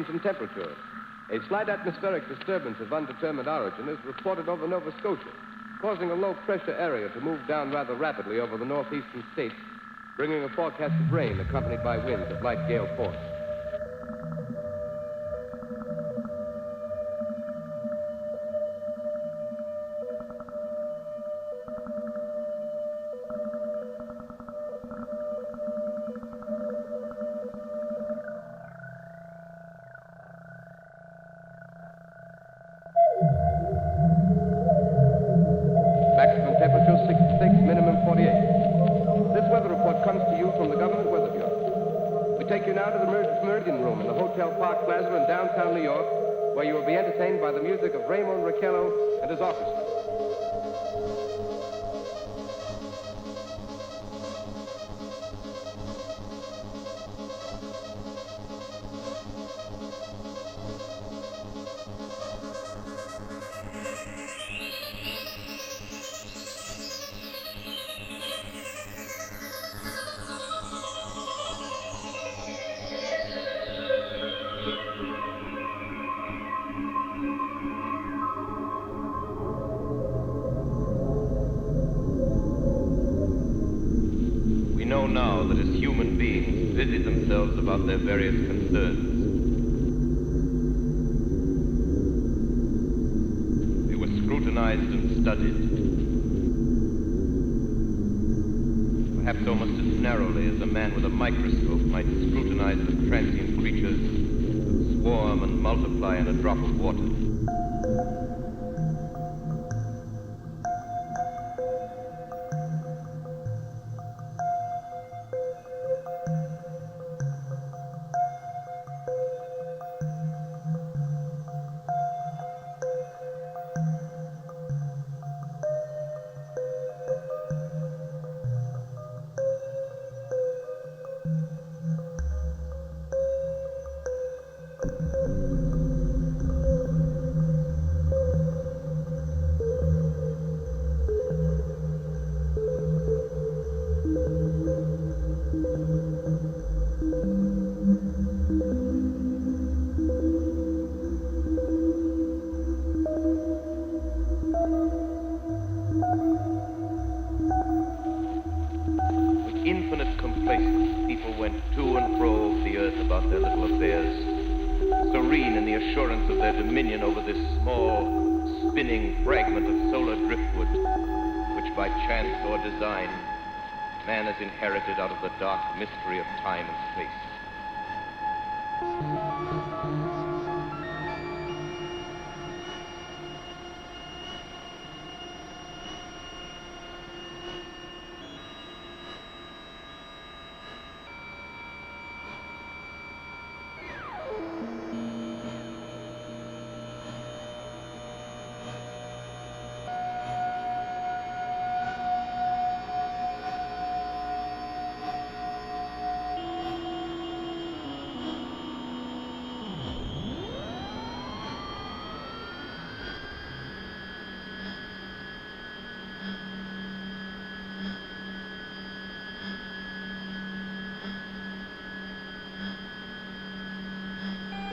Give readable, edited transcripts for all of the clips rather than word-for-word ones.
in temperature. A slight atmospheric disturbance of undetermined origin is reported over Nova Scotia, causing a low-pressure area to move down rather rapidly over the northeastern states, bringing a forecast of rain accompanied by winds of light gale force. Maximum temperature 66, minimum 48. This weather report comes to you from the Government Weather Bureau. We take you now to the Meridian Room in the Hotel Park Plaza in downtown New York, where you will be entertained by the music of Raymond Raquello and his orchestra. We know now that as human beings busy themselves about their various concerns, they were scrutinized and studied, perhaps almost as narrowly as a man with a microscope might scrutinize the transient creatures that swarm and multiply in a drop of water. Infinite complacence, people went to and fro over the earth about their little affairs, serene in the assurance of their dominion over this small, spinning fragment of solar driftwood, which by chance or design, man has inherited out of the dark mystery of time and space.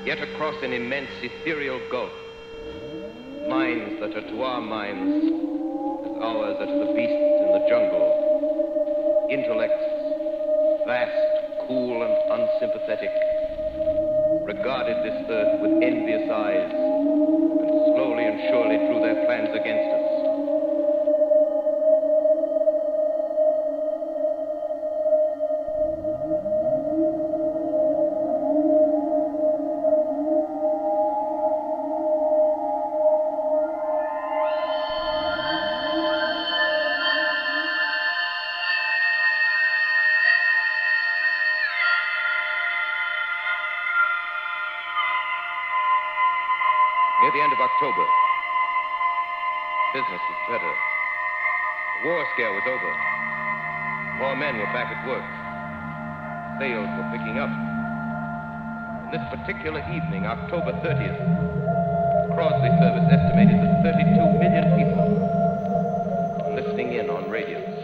Yet across an immense ethereal gulf, minds that are to our minds as ours are to the beasts in the jungle, intellects vast, cool, and unsympathetic, regarded this earth with envious eyes and slowly and surely drew their plans against us. Near the end of October, business was better. The war scare was over. More men were back at work. Sales were picking up. On this particular evening, October 30th, the Crosley service estimated that 32 million people were listening in on radios.